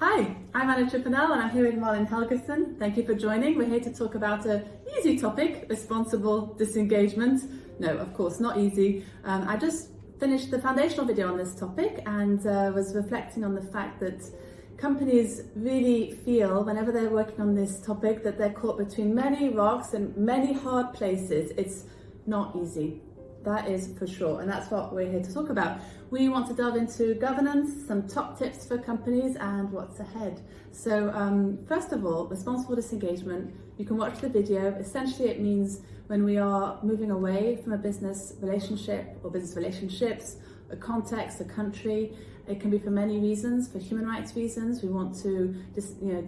Hi, I'm Anna Triponel and I'm here with Malin Helgesen. Thank you for joining. We're here to talk about an easy topic, responsible disengagement. No, of course, not easy. I just finished the foundational video on this topic and was reflecting on the fact that companies really feel, whenever they're working on this topic, that they're caught between many rocks and many hard places. It's not easy. That is for sure, and that's what we're here to talk about. We want to delve into governance, some top tips for companies, and what's ahead. So first of all, responsible disengagement. You can watch the video. Essentially, it means when we are moving away from a business relationship or business relationships, a context, a country. It can be for many reasons, for human rights reasons. We want to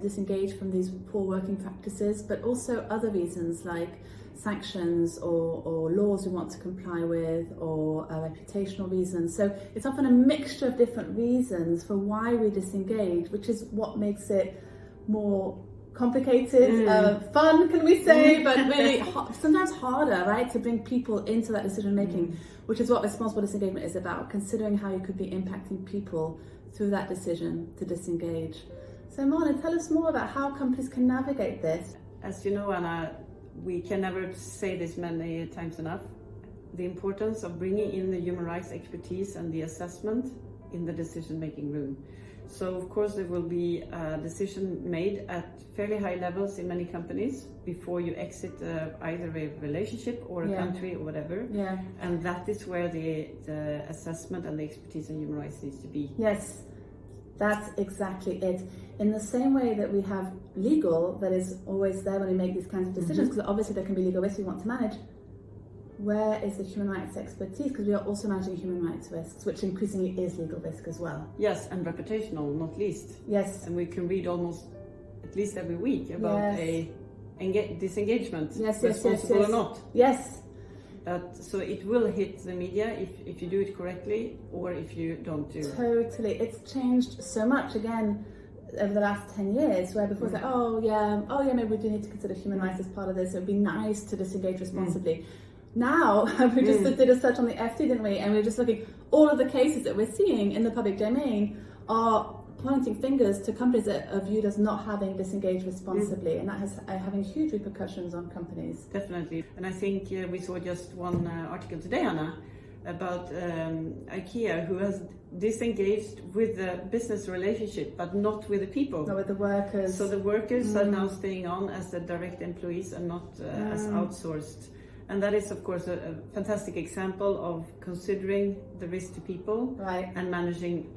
disengage from these poor working practices, but also other reasons like sanctions or laws we want to comply with, or reputational reasons. So it's often a mixture of different reasons for why we disengage, which is what makes it more complicated, fun, can we say, but really sometimes harder, right, to bring people into that decision making, which is what responsible disengagement is about, considering how you could be impacting people through that decision to disengage. So Malin, tell us more about how companies can navigate this. As you know, Anna, we can never say this many times enough, the importance of bringing in the human rights expertise and the assessment in the decision-making room. So of course there will be a decision made at fairly high levels in many companies before you exit either a relationship or a country or whatever. Yeah. And that is where the assessment and the expertise in human rights needs to be. Yes. That's exactly it. In the same way that we have legal that is always there when we make these kinds of decisions, because obviously there can be legal risks we want to manage, where is the human rights expertise? Because we are also managing human rights risks, which increasingly is legal risk as well. Yes, and reputational, not least. Yes. And we can read almost at least every week about a disengagement, responsible or not. Yes. So it will hit the media if you do it correctly or if you don't do it. Totally. It's changed so much again over the last 10 years, where before it's like, oh yeah, maybe we do need to consider human rights as part of this. It would be nice to disengage responsibly. Now, we just did a search on the FT, didn't we? And we're just looking, all of the cases that we're seeing in the public domain are pointing fingers to companies that are viewed as not having disengaged responsibly, and that is having huge repercussions on companies. Definitely. And I think we saw just one article today, Anna, about IKEA, who has disengaged with the business relationship, but not with the people. Not with the workers. So the workers are now staying on as the direct employees and not as outsourced. And that is, of course, a fantastic example of considering the risk to people and managing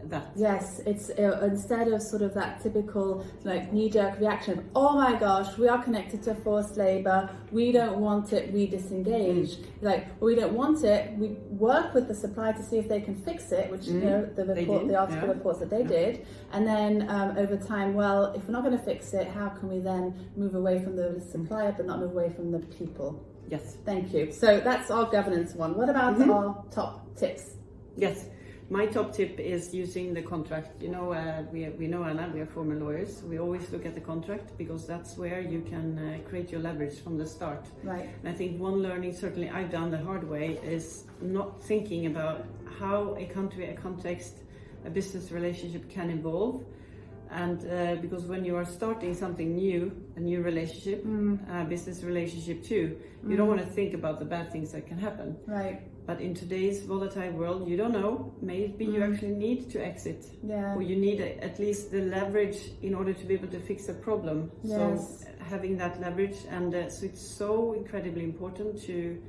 that. Yes, it's instead of sort of that typical like knee-jerk reaction of, oh my gosh, we are connected to forced labor, we don't want it, we disengage. Like, well, we don't want it, we work with the supplier to see if they can fix it, which the article reports that they did, and then over time, well, if we're not going to fix it, how can we then move away from the supplier but not move away from the people? Yes. Thank you. So that's our governance one. What about our top tips? Yes. My top tip is using the contract. You know, we know, Anna, we are former lawyers. We always look at the contract because that's where you can create your leverage from the start. Right. And I think one learning, certainly I've done the hard way, is not thinking about how a country, a context, a business relationship can evolve. And because when you are starting something new, a new relationship, a business relationship too, you don't want to think about the bad things that can happen. Right. But in today's volatile world, you don't know. Maybe you actually need to exit, or you need at least the leverage in order to be able to fix a problem. Yes. So having that leverage, and so it's so incredibly important to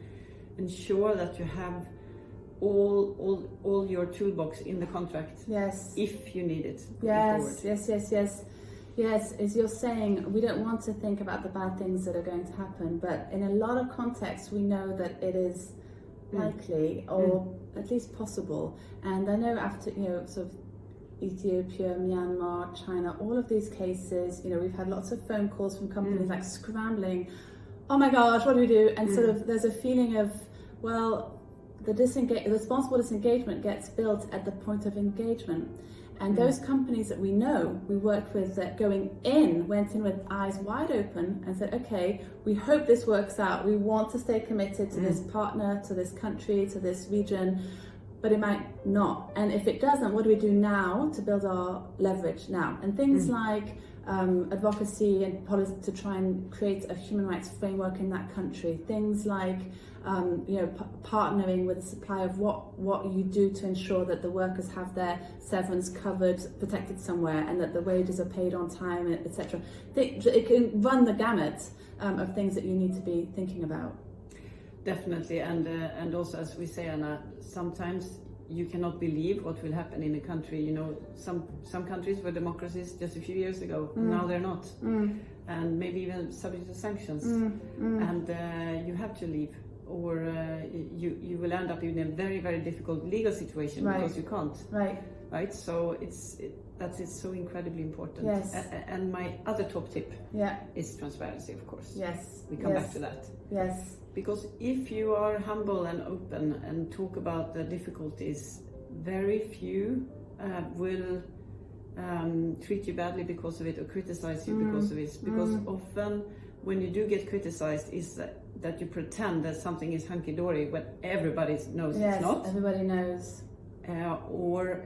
ensure that you have all your toolbox in the contract. Yes. If you need it. Yes. Yes, as you're saying, we don't want to think about the bad things that are going to happen, but in a lot of contexts, we know that it is likely or at least possible. And I know after sort of Ethiopia, Myanmar, China, all of these cases, we've had lots of phone calls from companies like scrambling, oh my gosh, what do we do? And sort of there's a feeling of, well, the responsible disengagement gets built at the point of engagement. And those companies that we know, we worked with, that went in with eyes wide open and said, okay, we hope this works out. We want to stay committed to this partner, to this country, to this region. but it might not. And if it doesn't, what do we do now to build our leverage now? And things like advocacy and policy to try and create a human rights framework in that country. Things like partnering with the supply of what you do to ensure that the workers have their severance covered, protected somewhere, and that the wages are paid on time, etc. It can run the gamut of things that you need to be thinking about. Definitely, and also, as we say, Anna, sometimes you cannot believe what will happen in a country. You know, some countries were democracies just a few years ago, now they're not, and maybe even subject to sanctions, and you have to leave, or you will end up in a very, very difficult legal situation because you can't. Right. So it's so incredibly important. Yes. And my other top tip is transparency, of course. Yes. We come back to that. Yes. Because if you are humble and open and talk about the difficulties, very few will treat you badly because of it or criticize you because of it. Because often when you do get criticized is that you pretend that something is hunky-dory when everybody knows it's not. Yes, everybody knows. Or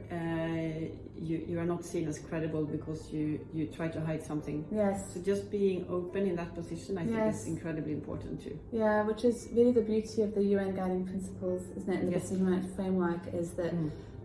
you are not seen as credible because you try to hide something. Yes. So just being open in that position, I think, is incredibly important too. Yeah, which is really the beauty of the UN guiding principles, isn't it? And the Human Rights framework is that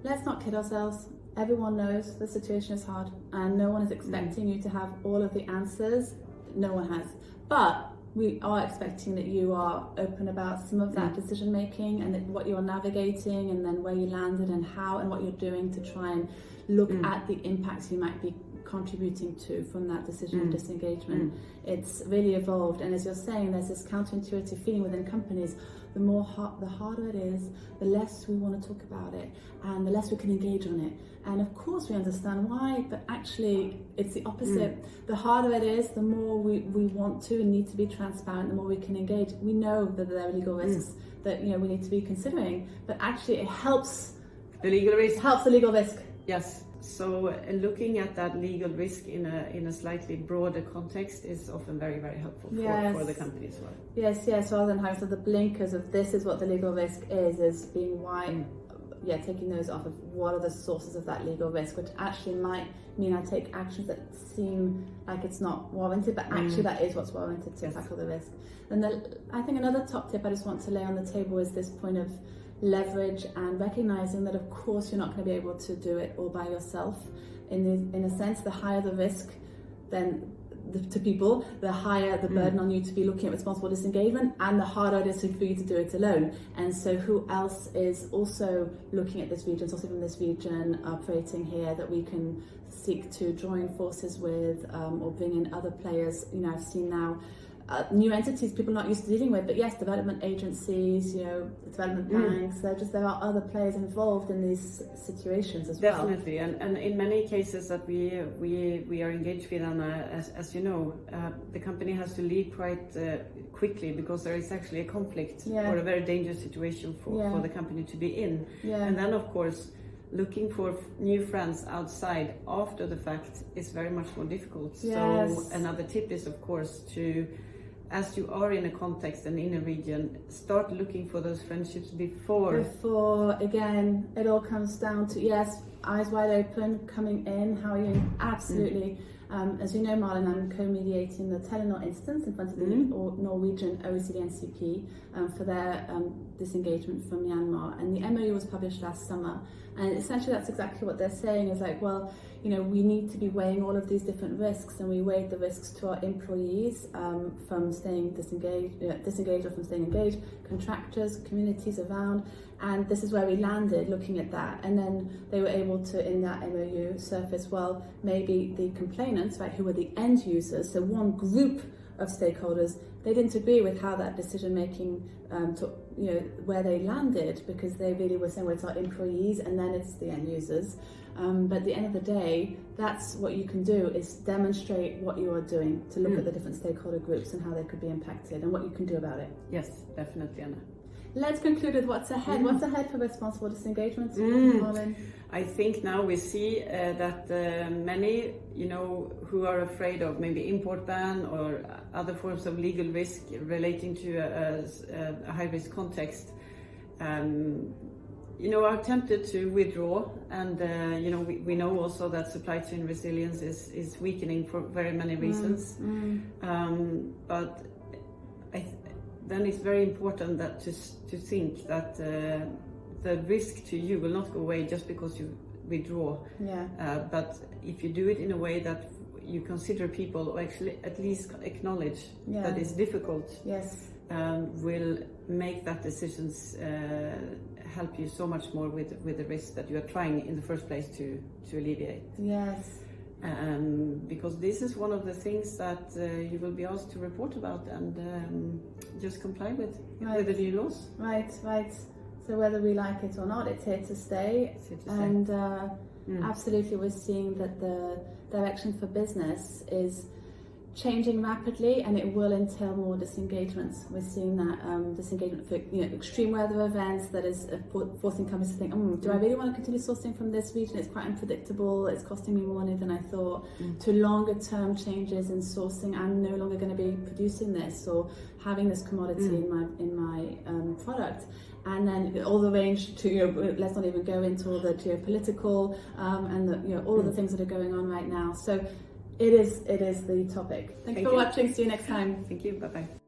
let's not kid ourselves. Everyone knows the situation is hard, and no one is expecting you to have all of the answers. No one has, but we are expecting that you are open about some of that decision making and that what you're navigating, and then where you landed and how and what you're doing to try and look at the impacts you might be contributing to from that decision of disengagement. It's really evolved, and as you're saying, there's this counterintuitive feeling within companies. The harder it is, the less we want to talk about it, and the less we can engage on it. And of course we understand why, but actually it's the opposite. The harder it is, the more we want to and need to be transparent, the more we can engage. We know that there are legal risks that we need to be considering, but actually it helps the legal risk. Helps the legal risk. Yes. So looking at that legal risk in a slightly broader context is often very, very helpful for the company as well. Yes, rather than having the blinkers of this is what the legal risk is being wide. Taking those off of what are the sources of that legal risk, which actually might mean I take actions that seem like it's not warranted, but actually that is what's warranted to tackle the risk. And I think another top tip I just want to lay on the table is this point of leverage and recognizing that of course you're not going to be able to do it all by yourself. In a sense, the higher the risk then to people, the higher the burden on you to be looking at responsible disengagement, and the harder it is for you to do it alone. And so who else is also looking at this region, also from this region operating here, that we can seek to join forces with or bring in other players. I've seen now new entities people not used to dealing with, but yes, development agencies, development banks. There are other players involved in these situations as well. Definitely, and in many cases that we are engaged with, Anna, as you know, the company has to leave quite quickly because there is actually a conflict or a very dangerous situation for the company to be in. And then, of course, looking for new friends outside after the fact is very much more difficult. So another tip is, of course, to, as you are in a context and in a region, start looking for those friendships before. Again, it all comes down to, eyes wide open, coming in, how are you? Absolutely. As you know, Malin, I'm co-mediating the Telenor instance in front of the Norwegian OECD NCP for their disengagement from Myanmar. And the MOU was published last summer. And essentially that's exactly what they're saying is like, well, we need to be weighing all of these different risks, and we weighed the risks to our employees from staying disengaged or from staying engaged, contractors, communities around, and this is where we landed looking at that. And then they were able to, in that MOU, surface, well, maybe the complainants, right, who were the end users, so one group of stakeholders, they didn't agree with how that decision making took, where they landed, because they really were saying, well, it's our employees and then it's the end users. But at the end of the day, that's what you can do, is demonstrate what you are doing to look at the different stakeholder groups and how they could be impacted and what you can do about it. Yes, definitely, Anna. Let's conclude with what's ahead. What's ahead for responsible disengagement? I think now we see that many, who are afraid of maybe import ban or other forms of legal risk relating to a high-risk context, are tempted to withdraw, and we know also that supply chain resilience is weakening for very many reasons. But then it's very important that to think that the risk to you will not go away just because you withdraw. But if you do it in a way that you consider people, or actually at least acknowledge that it's difficult, will make that decisions help you so much more with the risk that you are trying in the first place to alleviate. Because this is one of the things that you will be asked to report about and just comply with the new laws. Right. So whether we like it or not, it's here to stay. And absolutely, we're seeing that the direction for business is changing rapidly, and it will entail more disengagements. We're seeing that disengagement for extreme weather events that is forcing companies to think, do I really want to continue sourcing from this region? It's quite unpredictable, it's costing me more money than I thought. To longer term changes in sourcing, I'm no longer going to be producing this or having this commodity in my product. And then all the range to, let's not even go into all the geopolitical and all of the things that are going on right now. So it is the topic. Thank you for watching. See you next time. Thank you. Bye-bye.